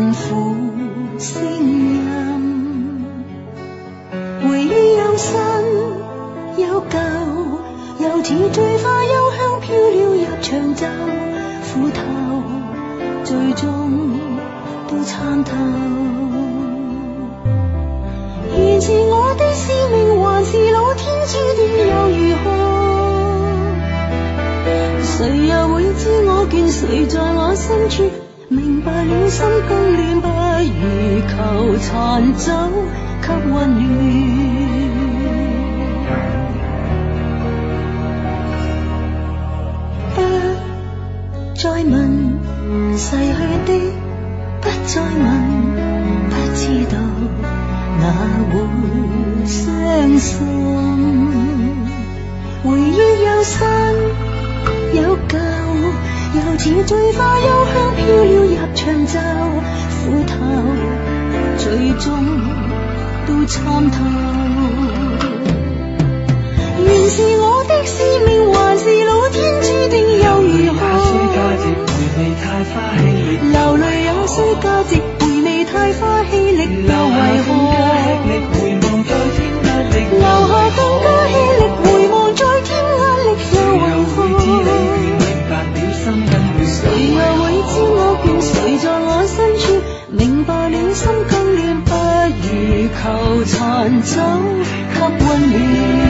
幸福聲音。回憶有新有舊，又似醉花幽香飄了入長袖，苦透最終都參透。原是我的使命，還是老天注定又如何？誰又會知我眷誰在我深處？明白了心更亂，不如求殘酒給溫暖。不再問逝去的，不再問，不知道哪會傷心。回憶有新有舊，又似醉花幽香飄了入長袖，苦透最終都參透。原是我的使命，還是老天注定又如何？流淚有需價值，回味太花氣力，又為何？留下更加氣力，回望再添壓力，又為何？誰又會知我眷誰在我身處？明白了心更亂，不如求殘酒給溫暖。